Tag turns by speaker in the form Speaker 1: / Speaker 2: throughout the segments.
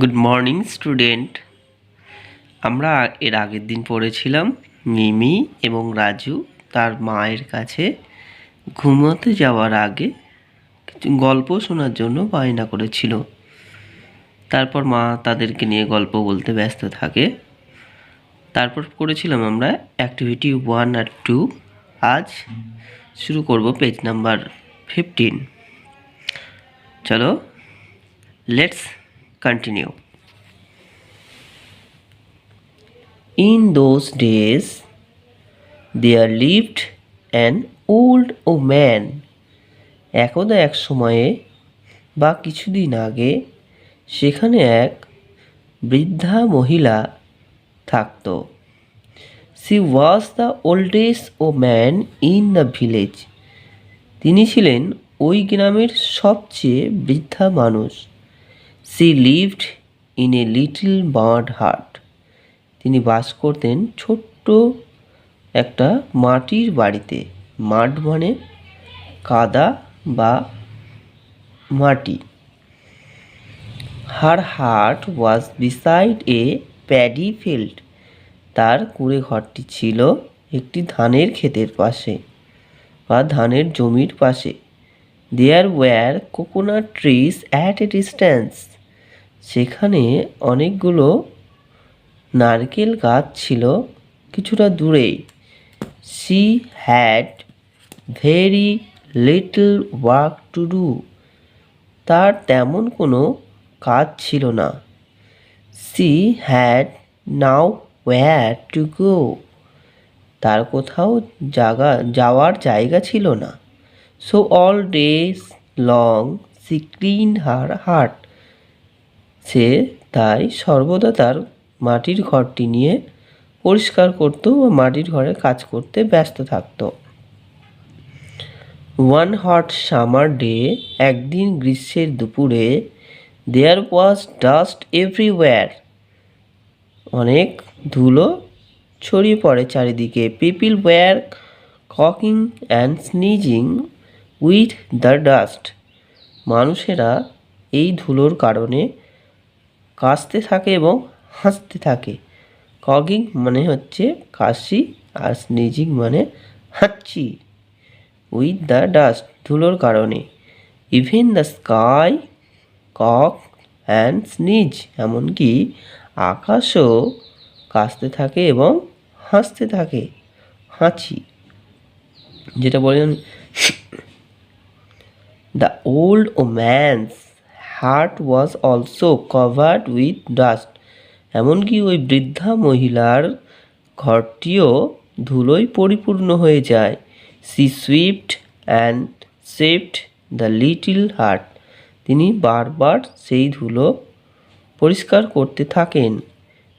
Speaker 1: Good morning student. আমরা এর আগের দিন পড়েছিলাম মিমি এবং রাজু তার মায়ের কাছে ঘুমোতে যাওয়ার আগে কিছু গল্প শোনার জন্য বায়না করেছিল। তারপর মা তাদেরকে নিয়ে গল্প বলতে ব্যস্ত থাকে। তারপর করেছিলাম আমরা অ্যাক্টিভিটি 1 আর 2। আজ শুরু করব পেজ নাম্বার 15। চলো, let's continue. In those days, there lived an old woman. একদা এক সময়ে বা কিছুদিন আগে সেখানে এক বৃদ্ধা মহিলা থাকত। She was the oldest woman in the village. তিনি ছিলেন ওই গ্রামের সবচেয়ে বৃদ্ধা মানুষ। She lived in a little mud hut. তিনি বাস করতেন ছোট্ট একটা মাটির বাড়িতে। মাড মানে কাদা বা মাটি। হার হাট was beside a paddy field. তার কুঁড়ে ঘরটি ছিল একটি ধানের ক্ষেতের পাশে বা ধানের জমির পাশে। There were coconut trees at a distance. সেখানে অনেকগুলো নারকেল গাছ ছিল কিছুটা দূরেই। She had very little work to do. তার তেমন কোনো কাজ ছিল না। She had nowhere to go. তার কোথাও যাওয়ার জায়গা ছিল না। So all days long she cleaned her heart. সে তাই সর্বদা তার মাটির ঘরটি নিয়ে পরিষ্কার করত ও মাটির ঘরে কাজ করতে ব্যস্ত থাকত। ওয়ান হট সামার ডে, একদিন গ্রীষ্মের দুপুরে, দেয়ার ওয়াজ ডাস্ট এভরিওয়্যার। অনেক ধুলো ছড়িয়ে পড়ে চারিদিকে। People were cocking and sneezing with the dust. মানুষেরা এই ধুলোর কারণে কাশতে থাকে এবং হাসতে থাকে। ককিং মানে হচ্ছে কাশি আর স্নিজিং মানে হাঁচি। উইথ দ্য ডাস্ট ধুলোর কারণে। Even the sky cough and sneeze, এমনকি আকাশও কাশতে থাকে এবং হাসতে থাকে, হাঁচি যেটা বলেন। The old woman's hut was also covered with dust. এমনকি ওই বৃদ্ধা মহিলার ঘরটিও ধুলোয় পরিপূর্ণ হয়ে যায়। She swept and saved the little hut. তিনি বারবার সেই ধুলো পরিষ্কার করতে থাকেন।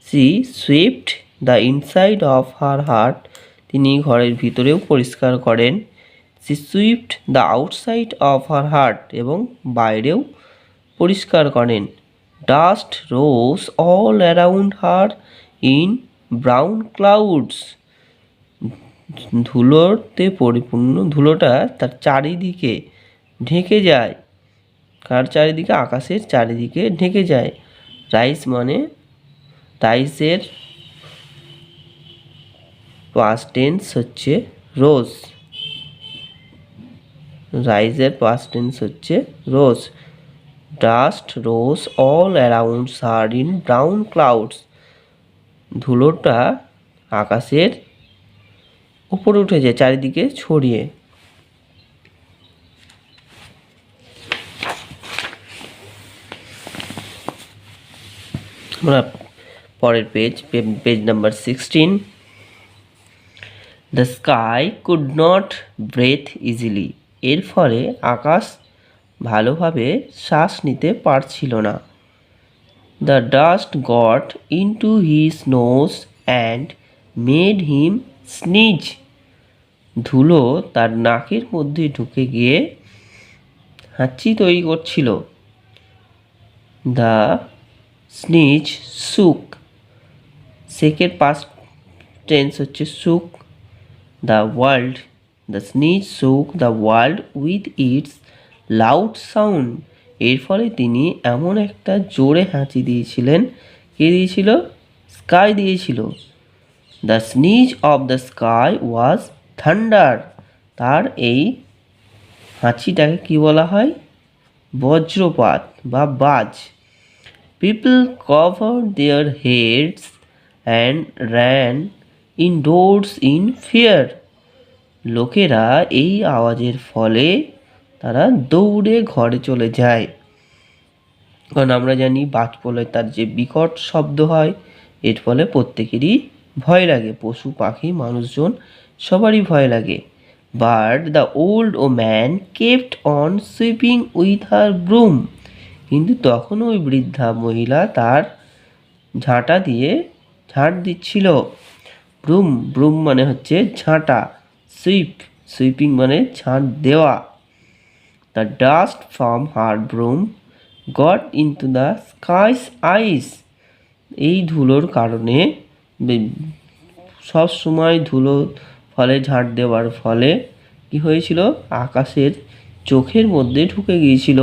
Speaker 1: She swept the inside of her hut. তিনি ঘরের ভিতরেও পরিষ্কার করেন। She swept the outside of her hut, এবং বাইরেও পরিষ্কার করেন। Dust rose all around her in brown clouds. ধুলোতে পরিপূর্ণ ধুলোটা তার চারিদিকে ঢেকে যায়। কার চারিদিকে? আকাশের চারিদিকে ঢেকে যায়। রাইস মানে, রাইসের পাস্ট টেন্স হচ্ছে রোজ। রাইসের পাস্ট টেন্স হচ্ছে rose. Dust rose all around her in brown clouds. ধুলোটা আকাশের উপরে উঠে যায় চারিদিকে ছড়িয়ে। আমরা পরের page number 16। The sky could not breathe easily. এর ফলে আকাশ ভালোভাবে শ্বাস নিতে পারছিল না। The dust got into his nose and made him sneeze. ধুলো তার নাকের মধ্যে ঢুকে গিয়ে হাঁচি তৈরি করছিল। The sneeze shook. সেকের পাস্ট টেন্স হচ্ছে shook. The world, the sneeze সুক the world with its loud sound. এর ফলে তিনি এমন একটা জোরে হাঁচি দিয়েছিলেন। কে দিয়েছিল? স্কাই দিয়েছিল। The sneeze of the sky was thunder. তার এই হাঁচিটাকে কি বলা হয়? বজ্রপাত বা বাজ। People covered their heads and ran indoors in fear. লোকেরা এই আওয়াজের ফলে তারা দৌড়ে ঘরে চলে যায়। কারণ আমরা জানি বাজ পড়লে তার যে বিকট শব্দ হয়, এর ফলে প্রত্যেকেরই ভয় লাগে, পশু পাখি মানুষজন সবারই ভয় লাগে। But the old woman kept on sweeping with her broom. কিন্তু তখন ওই বৃদ্ধা মহিলা তার ঝাঁটা দিয়ে ঝাঁট দিচ্ছিল। ব্রুম, ব্রুম মানে হচ্ছে ঝাঁটা, সুইপিং মানে ঝাঁট দেওয়া। The dust from her broom got into the sky's eyes. এই ধুলোর কারণে, সব সময় ধুলো ফলে ঝাঁট দেওয়ার ফলে কি হয়েছিল? আকাশের চোখের মধ্যে ঢুকে গিয়েছিল।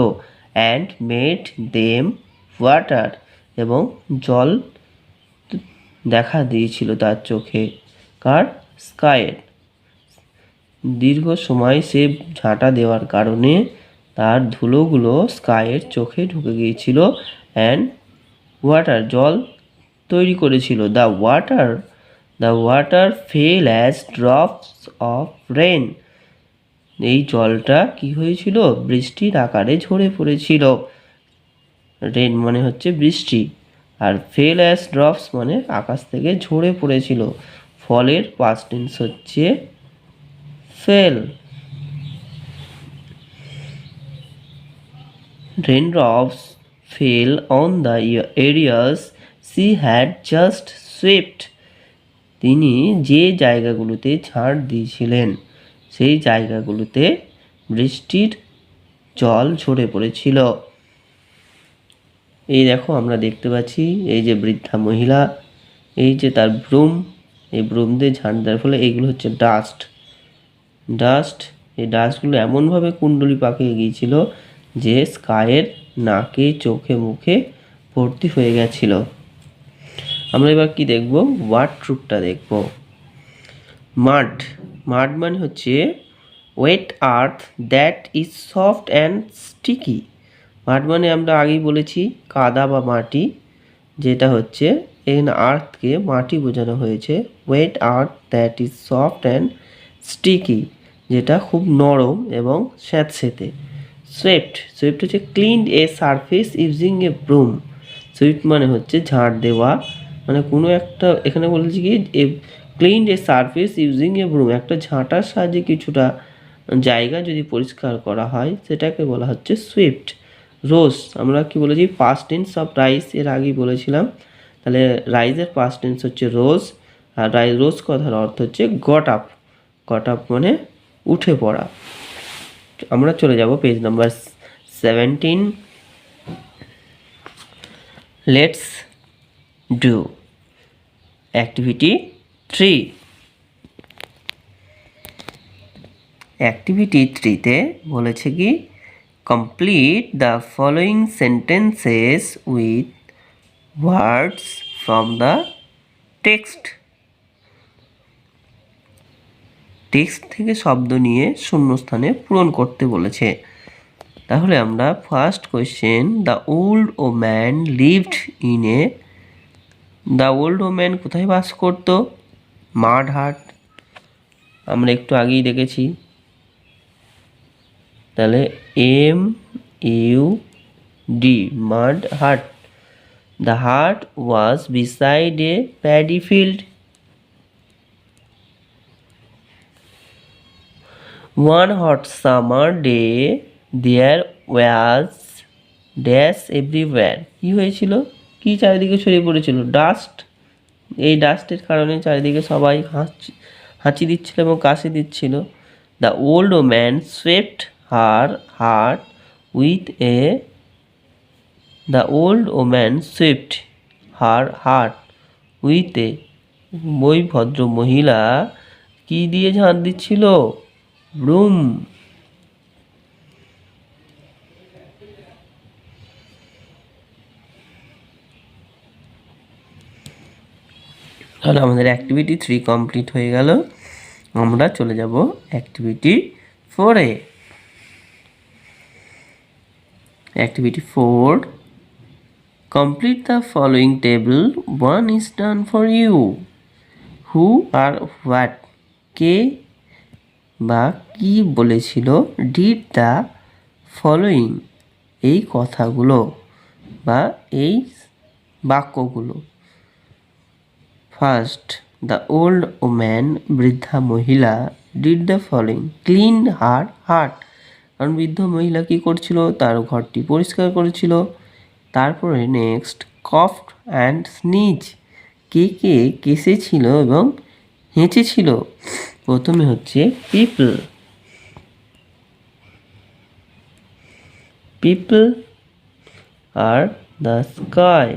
Speaker 1: অ্যান্ড মেড দেম ওয়াটার, এবং জল দেখা দিয়েছিল তার চোখে। কার? স্কাইয়ের। দীর্ঘ সময় সে ঝাঁটা দেওয়ার কারণে তার ধুলোগুলো স্কাইয়ের চোখে ঢুকে গিয়েছিল। অ্যান্ড ওয়াটার, জল তৈরি করেছিল। The water fell as drops of rain. এই জলটা কি হয়েছিল? বৃষ্টির আকারে ঝরে পড়েছিল। রেন মানে হচ্ছে বৃষ্টি, আর ফেল অ্যাজ ড্রপস মানে আকাশ থেকে ঝরে পড়েছিল। ফলের পাস্ট টেন্স হচ্ছে fail. Raindrops fell on the areas she had just swept. তিনি যে জায়গাগুলোতে ঝাড় দিয়েছিলেন সেই জায়গাগুলোতে বৃষ্টির জল ঝরে পড়েছিল। এই দেখো আমরা দেখতে পাচ্ছি এই যে বৃদ্ধা মহিলা, এই যে তার ব্রুম, এই ব্রুম দিয়ে ঝাড় দেওয়ার ফলে এইগুলো হচ্ছে ডাস্ট। এই ডাস্টগুলো এমনভাবে কুণ্ডলি পাকিয়ে গিয়েছিল যে স্কাইয়ের নাকে চোখে মুখে ভর্তি হয়ে গেছিল। আমরা এবার কি দেখব? ওয়াট ট্রুপটা দেখব। মাড মানে হচ্ছে wet earth that is soft and sticky. Mud মানে আমরা আগেই বলেছি কাদা বা মাটি, যেটা হচ্ছে এখানে আর্থকে মাটি বোঝানো হয়েছে। Wet earth that is soft and sticky, যেটা খুব নরম এবং স্যাঁতসেঁতে। সুইপ্ট হচ্ছে clean a surface using a broom. Swept মানে হচ্ছে ঝাড় দেওয়া, মানে কোনো একটা, এখানে বলেছি কি clean a surface using a broom, একটা ঝাঁটার সাহায্যে কিছুটা জায়গা যদি পরিষ্কার করা হয় সেটাকে বলা হচ্ছে সুইপ্ট। রোজ আমরা কি বলেছি? পাস্ট টেন্স অফ রাইস, এর আগেই বলেছিলাম। তাহলে রাইজের পাস্ট টেন্স হচ্ছে রোজ, আর রোজ কথার অর্থ হচ্ছে গট আপ মানে উঠে পড়া। আমরা চলে যাব page number 17। Let's do activity 3। Activity 3-তে বলেছে কি complete the following sentences with words from the text. Text থেকে শব্দ নিয়ে শূন্যস্থানে পূরণ করতে বলেছে। তাহলে আমরা first question, the old woman lived in a. The old woman কোথায় বাস করত? মাড হাট, আমরা একটু আগেই দেখেছি। তাহলে MUD, মাড hut. The hut was beside a paddy field. One hot summer day there was dash everywhere. কি হয়েছিল? কি চারিদিকে ছড়িয়ে পড়েছিল? ডাস্ট। এই ডাস্টের কারণে চারিদিকে সবাই হাঁচি দিচ্ছিল এবং কাশি দিচ্ছিল। The old woman swept her heart with a. The old woman swept her heart with a. ওই ভদ্র মহিলা কি দিয়ে ঝাঁট দিচ্ছিল? ব্রুম। তাহলে আমাদের অ্যাক্টিভিটি 3 কমপ্লিট হয়ে গেল। আমরা চলে যাব অ্যাক্টিভিটি 4-এ। Activity 4, complete the following table. 1 is done for you. Who or what, কে বা কি বলেছিল, ডিড দ্য ফলোয়িং, এই কথাগুলো বা এই বাক্যগুলো। ফার্স্ট, দ্য ওল্ড ওম্যান, বৃদ্ধা মহিলা, did the following, clean her heart, কারণ বৃদ্ধ মহিলা কী করছিল, তার ঘরটি পরিষ্কার করেছিল। তারপরে নেক্সট, কফড অ্যান্ড স্নিজ, কে কে কেসেছিল এবং হেঁচেছিল। প্রথমে হচ্ছে people, people are the sky,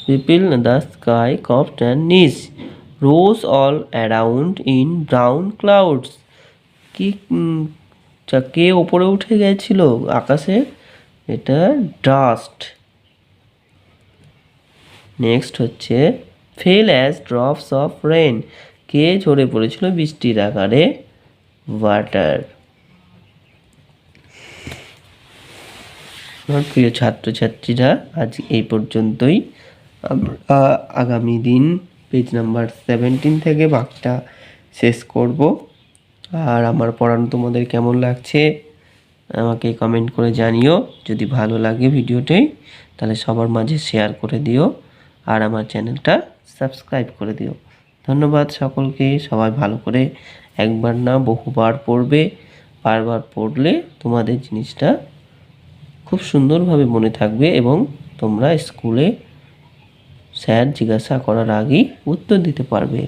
Speaker 1: people in the sky coughed and sneezed, rose all around in brown clouds, কি কে ওপরে উঠে গেছিল আকাশে, এটা ডাস্ট। নেক্সট হচ্ছে fell as drops of rain, কে ঝরে পড়েছিল বৃষ্টির আকারে, ওয়াটার। আমার প্রিয় ছাত্রছাত্রীরা, আজ এই পর্যন্তই। আমরা আগামী দিন পেজ নাম্বার 17 থেকে ভাগটা শেষ করব। আর আমার পড়ানো তোমাদের কেমন লাগছে আমাকে কমেন্ট করে জানিও। যদি ভালো লাগে ভিডিওটি তাহলে সবার মাঝে শেয়ার করে দিও আর আমার চ্যানেলটা সাবস্ক্রাইব করে দিও। ধন্যবাদ সকলকে। সবাই ভালো করে একবার না বহুবার পড়বে। বারবার পড়লে তোমাদের জিনিসটা খুব সুন্দরভাবে মনে থাকবে এবং তোমরা স্কুলে স্যার জিজ্ঞাসা করার আগেই উত্তর দিতে পারবে।